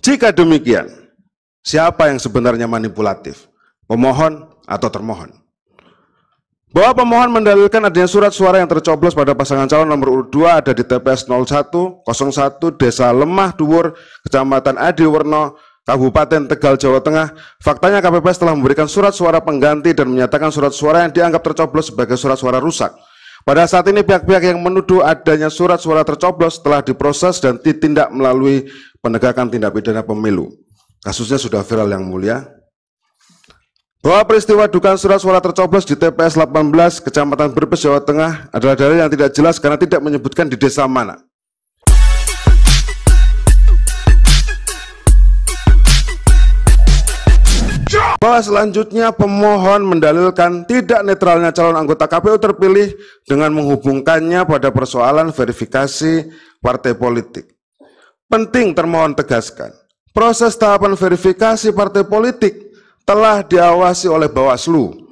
Jika demikian, siapa yang sebenarnya manipulatif? Pemohon atau termohon? Bahwa pemohon mendalilkan adanya surat suara yang tercoblos pada pasangan calon nomor urut 2 ada di TPS 0101 Desa Lemah Dhuwur, Kecamatan Adiwerno, Kabupaten Tegal, Jawa Tengah. Faktanya KPPS telah memberikan surat suara pengganti dan menyatakan surat suara yang dianggap tercoblos sebagai surat suara rusak. Pada saat ini pihak-pihak yang menuduh adanya surat suara tercoblos telah diproses dan ditindak melalui penegakan tindak pidana pemilu. Kasusnya sudah viral yang mulia. Bahwa peristiwa dugaan surat suara tercoblos di TPS 18 Kecamatan Brebes, Jawa Tengah adalah dalil yang tidak jelas karena tidak menyebutkan di desa mana. Bahwa selanjutnya pemohon mendalilkan tidak netralnya calon anggota KPU terpilih dengan menghubungkannya pada persoalan verifikasi partai politik. Penting termohon tegaskan, proses tahapan verifikasi partai politik telah diawasi oleh Bawaslu.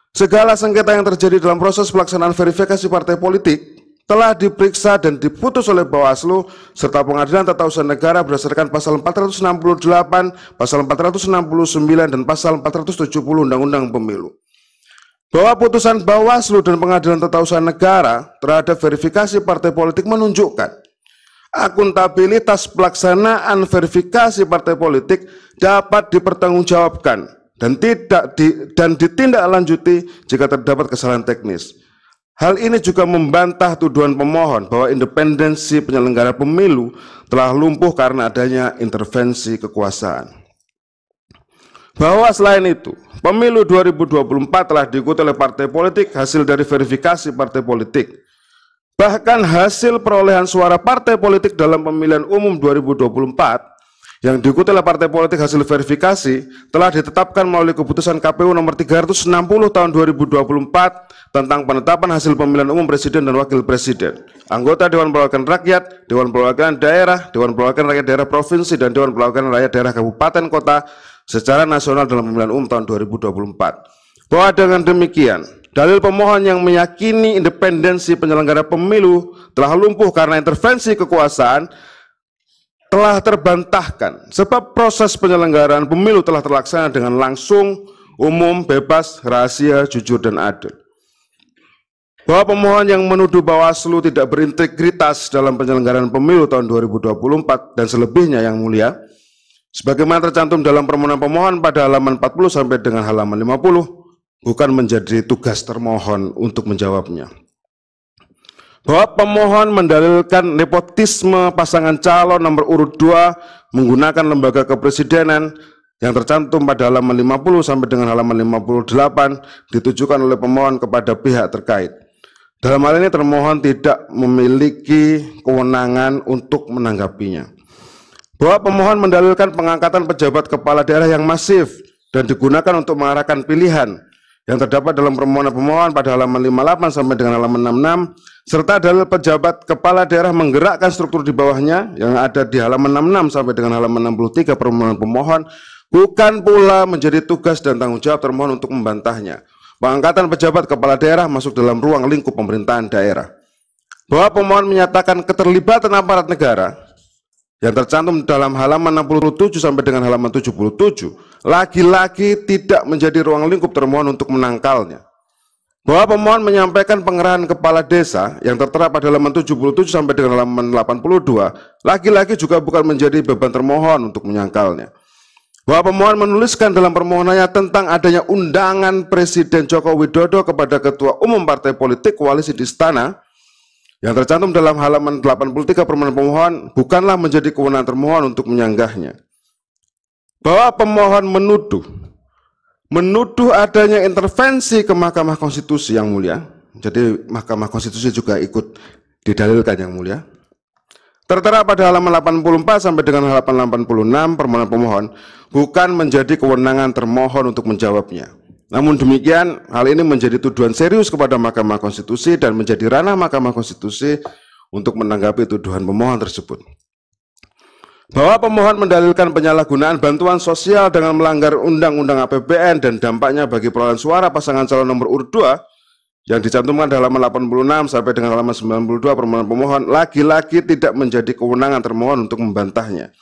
Segala sengketa yang terjadi dalam proses pelaksanaan verifikasi partai politik telah diperiksa dan diputus oleh Bawaslu serta Pengadilan Tata Usaha Negara berdasarkan pasal 468, pasal 469 dan pasal 470 Undang-Undang Pemilu. Bahwa putusan Bawaslu dan Pengadilan Tata Usaha Negara terhadap verifikasi partai politik menunjukkan akuntabilitas pelaksanaan verifikasi partai politik dapat dipertanggungjawabkan dan ditindaklanjuti jika terdapat kesalahan teknis. Hal ini juga membantah tuduhan pemohon bahwa independensi penyelenggara pemilu telah lumpuh karena adanya intervensi kekuasaan. Bahwa selain itu, pemilu 2024 telah diikuti oleh partai politik hasil dari verifikasi partai politik. Bahkan hasil perolehan suara partai politik dalam pemilihan umum 2024 yang diikuti oleh partai politik hasil verifikasi telah ditetapkan melalui keputusan KPU nomor 360 tahun 2024 tentang penetapan hasil pemilihan umum presiden dan wakil presiden, anggota Dewan Perwakilan Rakyat, Dewan Perwakilan Daerah, Dewan Perwakilan Rakyat Daerah Provinsi, dan Dewan Perwakilan Rakyat Daerah Kabupaten Kota secara nasional dalam pemilihan umum tahun 2024. Bahwa dengan demikian, dalil pemohon yang meyakini independensi penyelenggara pemilu telah lumpuh karena intervensi kekuasaan telah terbantahkan sebab proses penyelenggaraan pemilu telah terlaksana dengan langsung, umum, bebas, rahasia, jujur, dan adil. Bahwa pemohon yang menuduh Bawaslu tidak berintegritas dalam penyelenggaraan pemilu tahun 2024 dan selebihnya yang mulia, sebagaimana tercantum dalam permohonan pemohon pada halaman 40 sampai dengan halaman 50, bukan menjadi tugas termohon untuk menjawabnya. Bahwa pemohon mendalilkan nepotisme pasangan calon nomor urut 2 menggunakan lembaga kepresidenan yang tercantum pada halaman 50 sampai dengan halaman 58 ditujukan oleh pemohon kepada pihak terkait. Dalam hal ini termohon tidak memiliki kewenangan untuk menanggapinya. Bahwa pemohon mendalilkan pengangkatan pejabat kepala daerah yang masif dan digunakan untuk mengarahkan pilihan yang terdapat dalam permohonan pemohon pada halaman 58 sampai dengan halaman 66 serta dalil pejabat kepala daerah menggerakkan struktur di bawahnya yang ada di halaman 66 sampai dengan halaman 63 permohonan pemohon bukan pula menjadi tugas dan tanggung jawab termohon untuk membantahnya. Pengangkatan pejabat kepala daerah masuk dalam ruang lingkup pemerintahan daerah. Bahwa pemohon menyatakan keterlibatan aparat negara yang tercantum dalam halaman 67 sampai dengan halaman 77 lagi-lagi tidak menjadi ruang lingkup termohon untuk menangkalnya. Bahwa pemohon menyampaikan pengerahan kepala desa yang tertera pada halaman 77 sampai dengan halaman 82 lagi-lagi juga bukan menjadi beban termohon untuk menyangkalnya. Bahwa pemohon menuliskan dalam permohonannya tentang adanya undangan Presiden Joko Widodo kepada Ketua Umum Partai Politik Koalisi di Istana yang tercantum dalam halaman 83 permohonan pemohon bukanlah menjadi kewenangan termohon untuk menyanggahnya. Bahwa pemohon menuduh adanya intervensi ke Mahkamah Konstitusi yang mulia, jadi Mahkamah Konstitusi juga ikut didalilkan yang mulia, tertera pada halaman 84 sampai dengan halaman 86 permohonan pemohon bukan menjadi kewenangan termohon untuk menjawabnya. Namun demikian, hal ini menjadi tuduhan serius kepada Mahkamah Konstitusi dan menjadi ranah Mahkamah Konstitusi untuk menanggapi tuduhan pemohon tersebut. Bahwa pemohon mendalilkan penyalahgunaan bantuan sosial dengan melanggar Undang-Undang APBN dan dampaknya bagi perolehan suara pasangan calon nomor urut 2 yang dicantumkan di halaman 86 sampai dengan halaman 92 permohonan pemohon lagi-lagi tidak menjadi kewenangan termohon untuk membantahnya.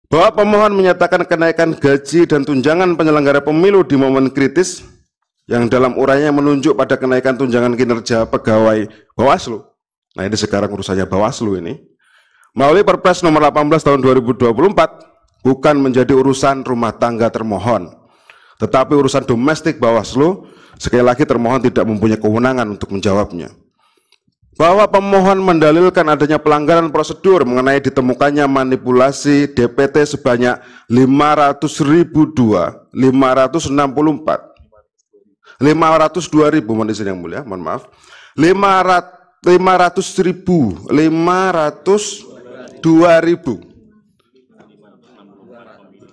bahwa pemohon menyatakan kenaikan gaji dan tunjangan penyelenggara pemilu di momen kritis yang dalam uraiannya menunjuk pada kenaikan tunjangan kinerja pegawai Bawaslu. Nah, ini sekarang urusannya Bawaslu ini. Melalui Perpres nomor 18 tahun 2024 bukan menjadi urusan rumah tangga termohon, tetapi urusan domestik Bawaslu. Sekali lagi termohon tidak mempunyai kewenangan untuk menjawabnya. Bahwa pemohon mendalilkan adanya pelanggaran prosedur mengenai ditemukannya manipulasi DPT sebanyak 502.064 mohon izin yang mulia, mohon maaf, 502.000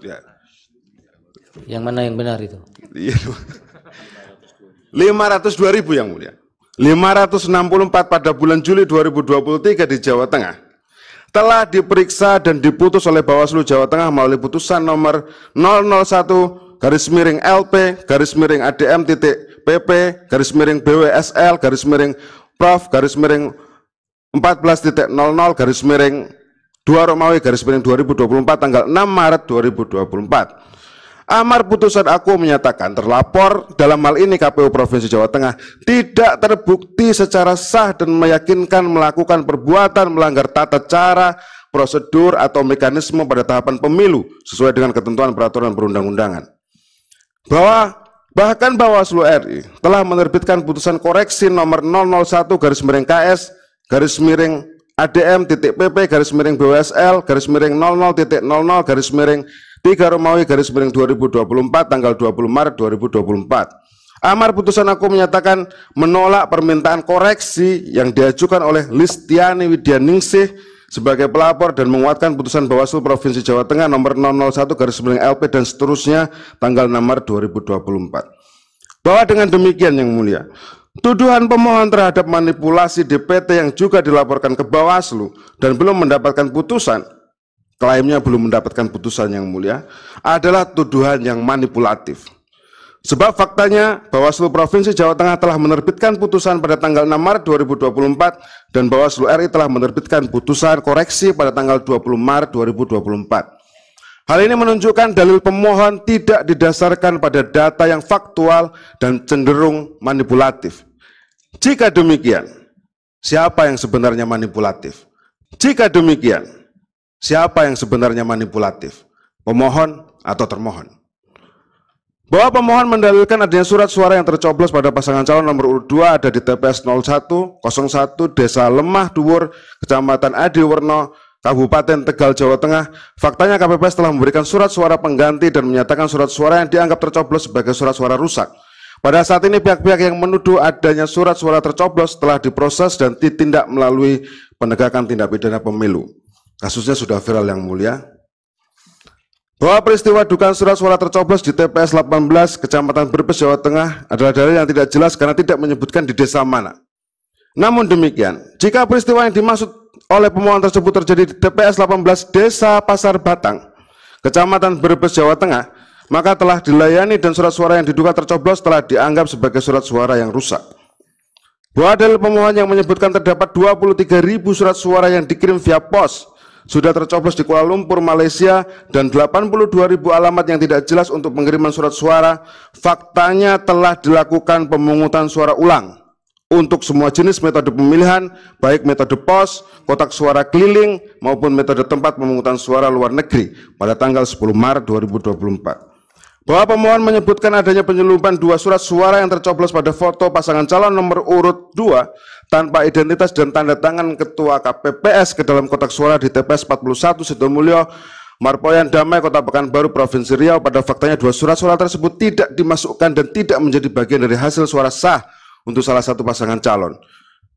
ya. Yang mana yang benar itu? 502.000 yang mulia. 564 pada bulan Juli 2023 di Jawa Tengah telah diperiksa dan diputus oleh Bawaslu Jawa Tengah melalui putusan nomor 001/BWSL/BWSL/PV/14.00/2 tanggal 6 Maret 2024. Amar putusan aku menyatakan terlapor dalam hal ini KPU Provinsi Jawa Tengah tidak terbukti secara sah dan meyakinkan melakukan perbuatan melanggar tata cara, prosedur atau mekanisme pada tahapan pemilu sesuai dengan ketentuan peraturan perundang-undangan. Bahkan Bawaslu RI telah menerbitkan putusan koreksi nomor 001/KS-BWSL/00.00/3 tanggal 20 Maret 2024. Amar putusan aku menyatakan menolak permintaan koreksi yang diajukan oleh Listiani Widyaningsih sebagai pelapor dan menguatkan putusan Bawaslu Provinsi Jawa Tengah nomor 001/LP dan seterusnya tanggal 6 Maret 2024. Bahwa dengan demikian yang mulia, tuduhan pemohon terhadap manipulasi DPT yang juga dilaporkan ke Bawaslu dan belum mendapatkan putusan, klaimnya belum mendapatkan putusan yang mulia, adalah tuduhan yang manipulatif. Sebab faktanya Bawaslu Provinsi Jawa Tengah telah menerbitkan putusan pada tanggal 6 Maret 2024 dan Bawaslu RI telah menerbitkan putusan koreksi pada tanggal 20 Maret 2024. Hal ini menunjukkan dalil pemohon tidak didasarkan pada data yang faktual dan cenderung manipulatif. Jika demikian, siapa yang sebenarnya manipulatif? Jika demikian, siapa yang sebenarnya manipulatif? Pemohon atau termohon? Bahwa pemohon mendalilkan adanya surat suara yang tercoblos pada pasangan calon nomor urut 2 ada di TPS 0101 Desa Lemah Dhuwur, Kecamatan Adiwerno, Kabupaten Tegal, Jawa Tengah. Faktanya KPPS telah memberikan surat suara pengganti dan menyatakan surat suara yang dianggap tercoblos sebagai surat suara rusak. Pada saat ini pihak-pihak yang menuduh adanya surat suara tercoblos telah diproses dan ditindak melalui penegakan tindak pidana pemilu. Kasusnya sudah viral yang mulia. Bahwa peristiwa dugaan surat suara tercoblos di TPS 18 Kecamatan Brebes, Jawa Tengah adalah dalil yang tidak jelas karena tidak menyebutkan di desa mana. Namun demikian, jika peristiwa yang dimaksud oleh pemohon tersebut terjadi di TPS 18 Desa Pasar Batang, Kecamatan Brebes, Jawa Tengah, maka telah dilayani dan surat suara yang diduga tercoblos telah dianggap sebagai surat suara yang rusak. Bahwa dalil pemohon yang menyebutkan terdapat 23.000 surat suara yang dikirim via pos sudah tercoblos di Kuala Lumpur, Malaysia, dan 82.000 alamat yang tidak jelas untuk pengiriman surat suara, faktanya telah dilakukan pemungutan suara ulang untuk semua jenis metode pemilihan, baik metode pos, kotak suara keliling, maupun metode tempat pemungutan suara luar negeri pada tanggal 10 Maret 2024. Bahwa pemohon menyebutkan adanya penyelundupan 2 surat suara yang tercoblos pada foto pasangan calon nomor urut 2 tanpa identitas dan tanda tangan ketua KPPS ke dalam kotak suara di TPS 41 Sidomulyo, Marpoyan Damai, Kota Pekanbaru, Provinsi Riau. Pada faktanya 2 surat suara tersebut tidak dimasukkan dan tidak menjadi bagian dari hasil suara sah untuk salah satu pasangan calon.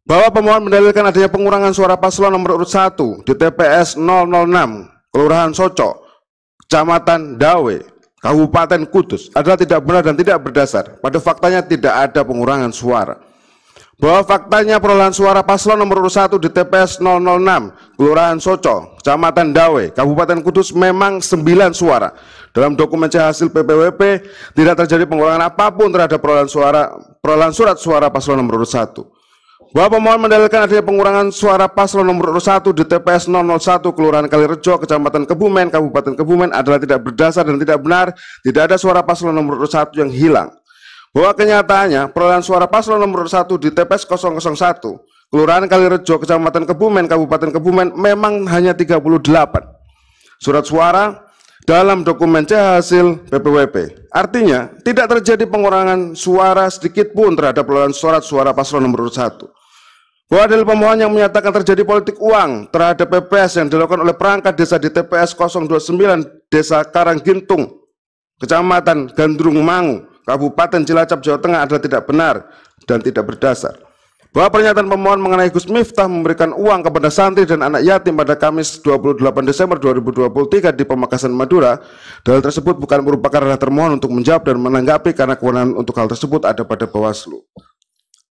Bahwa pemohon mendalilkan adanya pengurangan suara paslon nomor urut 1 di TPS 006 Kelurahan Soco, Kecamatan Dawe, Kabupaten Kudus adalah tidak benar dan tidak berdasar. Pada faktanya tidak ada pengurangan suara. Bahwa faktanya perolehan suara paslon nomor urut 1 di TPS 006 Kelurahan Soco, Kecamatan Dawe, Kabupaten Kudus memang 9 suara. Dalam dokumen C hasil PPWP tidak terjadi pengurangan apapun terhadap perolehan surat suara paslon nomor urut 1. Bahwa pemohon mendalilkan adanya pengurangan suara paslon nomor urut 1 di TPS 001 Kelurahan Kalirejo, Kecamatan Kebumen, Kabupaten Kebumen adalah tidak berdasar dan tidak benar. Tidak ada suara paslon nomor urut 1 yang hilang. Bahwa kenyataannya perolehan suara paslon nomor urut 1 di TPS 001 Kelurahan Kalirejo, Kecamatan Kebumen, Kabupaten Kebumen memang hanya 38 surat suara dalam dokumen C hasil PPWP. Artinya tidak terjadi pengurangan suara sedikit pun terhadap perolehan suara paslon nomor urut 1. Bahwa dalil pemohon yang menyatakan terjadi politik uang terhadap PPS yang dilakukan oleh perangkat desa di TPS 029 Desa Karanggintung, Kecamatan Gandrung Mangu, Kabupaten Cilacap, Jawa Tengah adalah tidak benar dan tidak berdasar. Bahwa pernyataan pemohon mengenai Gus Miftah memberikan uang kepada santri dan anak yatim pada Kamis 28 Desember 2023 di Pamekasan, Madura, dalil tersebut bukan merupakan ranah termohon untuk menjawab dan menanggapi karena kewenangan untuk hal tersebut ada pada Bawaslu.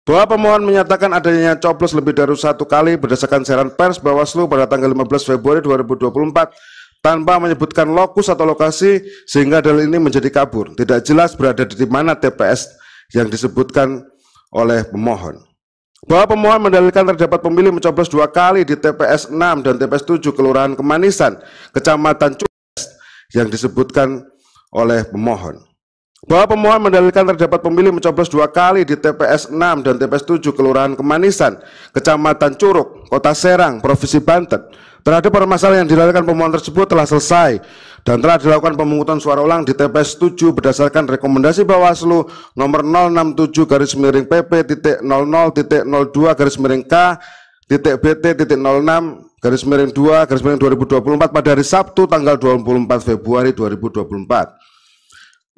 Bahwa pemohon menyatakan adanya coblos lebih dari 1 kali berdasarkan siaran pers Bawaslu pada tanggal 15 Februari 2024 tanpa menyebutkan lokus atau lokasi sehingga dalil ini menjadi kabur. Tidak jelas berada di mana TPS yang disebutkan oleh pemohon. Bahwa pemohon mendalilkan terdapat pemilih mencoblos 2 kali di TPS 6 dan TPS 7 Kelurahan Kemanisan, Kecamatan Cues yang disebutkan oleh pemohon. Bahwa pemohon mendalilkan terdapat pemilih mencoblos 2 kali di TPS 6 dan TPS 7 Kelurahan Kemanisan, Kecamatan Curug, Kota Serang, Provinsi Banten. Terhadap permasalahan yang dilakukan pemohon tersebut telah selesai dan telah dilakukan pemungutan suara ulang di TPS 7 berdasarkan rekomendasi Bawaslu nomor 067-PP.00.T02-K.BT.06-2-2024 pada hari Sabtu tanggal 24 Februari 2024.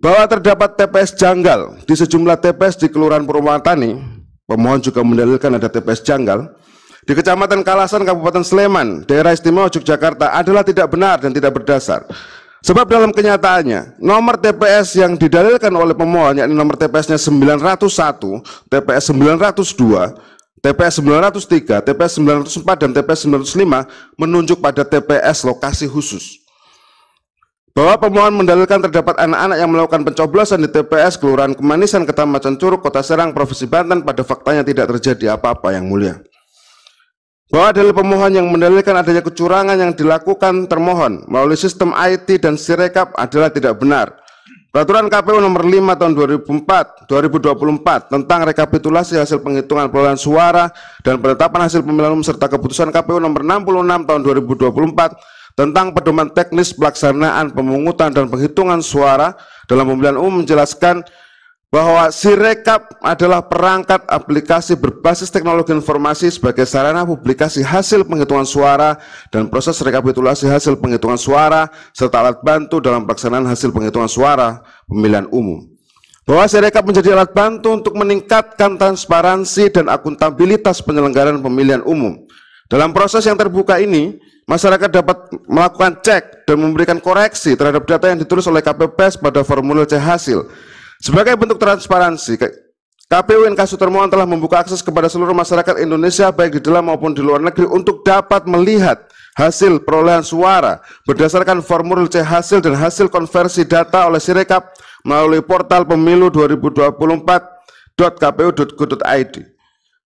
Bahwa terdapat TPS janggal di sejumlah TPS di Kelurahan Purwatani, pemohon juga mendalilkan ada TPS janggal di Kecamatan Kalasan, Kabupaten Sleman, Daerah Istimewa Yogyakarta adalah tidak benar dan tidak berdasar. Sebab dalam kenyataannya, nomor TPS yang didalilkan oleh pemohon, yakni nomor TPS-nya 901, TPS 902, TPS 903, TPS 904, dan TPS 905 menunjuk pada TPS lokasi khusus. Bahwa pemohon mendalilkan terdapat anak-anak yang melakukan pencoblosan di TPS Kelurahan Kemanisan, Kecamatan Curug, Kota Serang, Provinsi Banten, pada faktanya tidak terjadi apa-apa, Yang Mulia. Bahwa dalil pemohon yang mendalilkan adanya kecurangan yang dilakukan termohon melalui sistem IT dan Sirekap adalah tidak benar. Peraturan KPU nomor 5 tahun 2024 tentang rekapitulasi hasil penghitungan perolehan suara dan penetapan hasil pemilihan umum serta keputusan KPU nomor 66 tahun 2024 tentang pedoman teknis pelaksanaan pemungutan dan penghitungan suara dalam pemilihan umum menjelaskan bahwa Sirekap adalah perangkat aplikasi berbasis teknologi informasi sebagai sarana publikasi hasil penghitungan suara dan proses rekapitulasi hasil penghitungan suara serta alat bantu dalam pelaksanaan hasil penghitungan suara pemilihan umum. Bahwa Sirekap menjadi alat bantu untuk meningkatkan transparansi dan akuntabilitas penyelenggaraan pemilihan umum. Dalam proses yang terbuka ini, masyarakat dapat melakukan cek dan memberikan koreksi terhadap data yang ditulis oleh KPPS pada formulir C hasil. Sebagai bentuk transparansi, KPU Inkasu termohon telah membuka akses kepada seluruh masyarakat Indonesia baik di dalam maupun di luar negeri untuk dapat melihat hasil perolehan suara berdasarkan formulir C hasil dan hasil konversi data oleh Sirekap melalui portal pemilu 2024.kpu.go.id.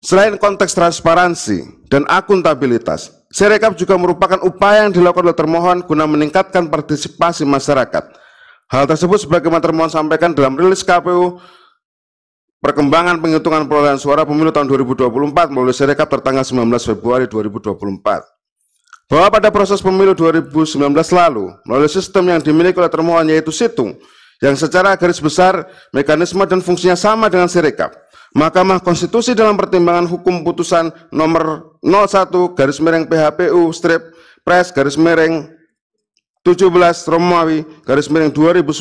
Selain konteks transparansi dan akuntabilitas, Sirekap juga merupakan upaya yang dilakukan oleh termohon guna meningkatkan partisipasi masyarakat. Hal tersebut sebagaimana termohon sampaikan dalam rilis KPU perkembangan penghitungan perolehan suara pemilu tahun 2024 melalui Sirekap tertanggal 19 Februari 2024. Bahwa pada proses pemilu 2019 lalu, melalui sistem yang dimiliki oleh termohon yaitu situng, yang secara garis besar mekanisme dan fungsinya sama dengan Sirekap, Mahkamah Konstitusi dalam pertimbangan hukum putusan nomor 01/PHPU/Pres/17 Romawi /2019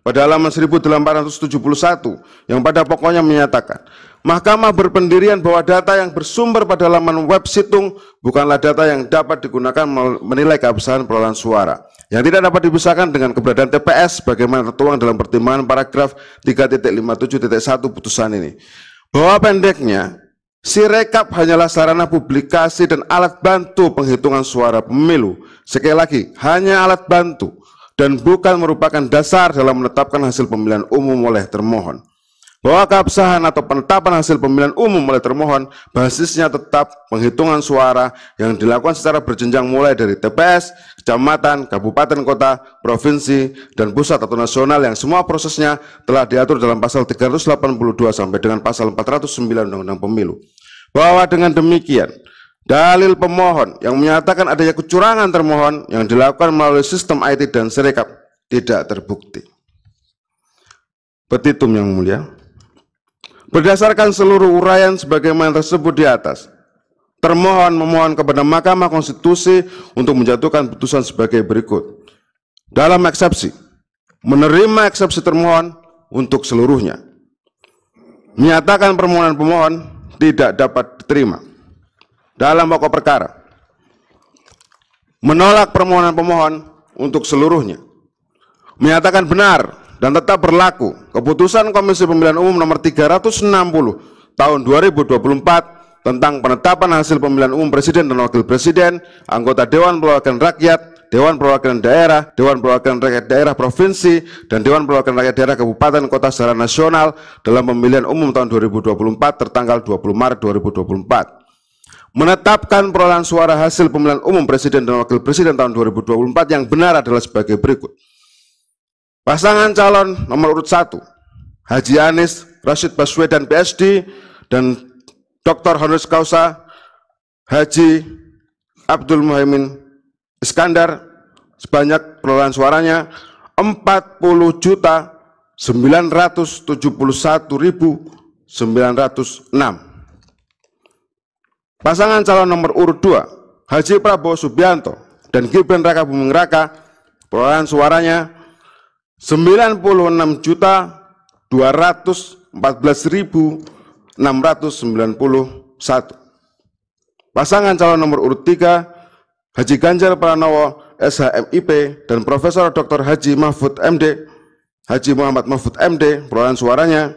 pada halaman 1871 yang pada pokoknya menyatakan Mahkamah berpendirian bahwa data yang bersumber pada laman web situng bukanlah data yang dapat digunakan menilai keabsahan perolehan suara, yang tidak dapat dipisahkan dengan keberadaan TPS bagaimana tertuang dalam pertimbangan paragraf 3.57.1 putusan ini. Bahwa pendeknya, Sirekap hanyalah sarana publikasi dan alat bantu penghitungan suara pemilu. Sekali lagi, hanya alat bantu dan bukan merupakan dasar dalam menetapkan hasil pemilihan umum oleh termohon. bahwa keabsahan atau penetapan hasil pemilihan umum oleh termohon basisnya tetap penghitungan suara yang dilakukan secara berjenjang mulai dari TPS, kecamatan, kabupaten, kota, provinsi, dan pusat atau nasional yang semua prosesnya telah diatur dalam pasal 382 sampai dengan pasal 409 Undang-Undang Pemilu. Bahwa dengan demikian, dalil pemohon yang menyatakan adanya kecurangan termohon yang dilakukan melalui sistem IT dan Sirekap tidak terbukti. Petitum yang mulia. Berdasarkan seluruh uraian sebagaimana tersebut di atas, termohon memohon kepada Mahkamah Konstitusi untuk menjatuhkan putusan sebagai berikut. Dalam eksepsi, menerima eksepsi termohon untuk seluruhnya. Menyatakan permohonan pemohon tidak dapat diterima. Dalam pokok perkara, menolak permohonan pemohon untuk seluruhnya. Menyatakan benar dan tetap berlaku keputusan Komisi Pemilihan Umum nomor 360 tahun 2024 tentang penetapan hasil pemilihan umum presiden dan wakil presiden, anggota Dewan Perwakilan Rakyat, Dewan Perwakilan Daerah, Dewan Perwakilan Rakyat Daerah Provinsi, dan Dewan Perwakilan Rakyat Daerah Kabupaten Kota secara nasional dalam pemilihan umum tahun 2024 tertanggal 20 Maret 2024. Menetapkan perolehan suara hasil pemilihan umum presiden dan wakil presiden tahun 2024 yang benar adalah sebagai berikut. Pasangan calon nomor urut 1, Haji Anies Rashid Baswedan PSD dan Dr. Honoris Causa Haji Abdul Muhaimin Iskandar sebanyak perolehan suaranya 40.971.906. Pasangan calon nomor urut 2, Haji Prabowo Subianto dan Gibran Raka Buming Raka, perolehan suaranya 96.214.691. Pasangan calon nomor urut 3, Haji Ganjar Pranowo SHMIP dan Profesor Dr. Haji Mahfud MD, Haji Muhammad Mahfud MD, perolehan suaranya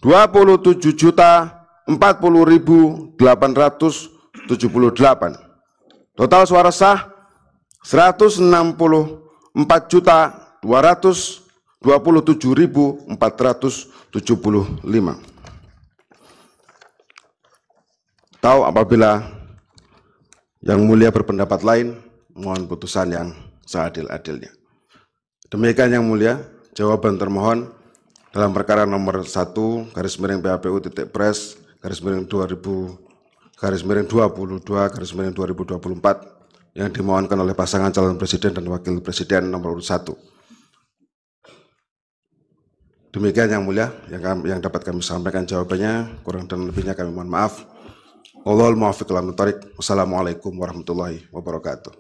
27.040.878. Total suara sah 164.227.475. Tahu apabila yang mulia berpendapat lain, mohon putusan yang seadil-adilnya. Demikian yang mulia, jawaban termohon dalam perkara nomor 1/PHPU-Pres/22/2024 yang dimohonkan oleh pasangan calon presiden dan wakil presiden nomor urut 1. Demikian yang mulia yang dapat kami sampaikan jawabannya, kurang dan lebihnya kami mohon maaf. Wallahul muwaffiq ila aqwamit thoriq. Wassalamualaikum warahmatullahi wabarakatuh.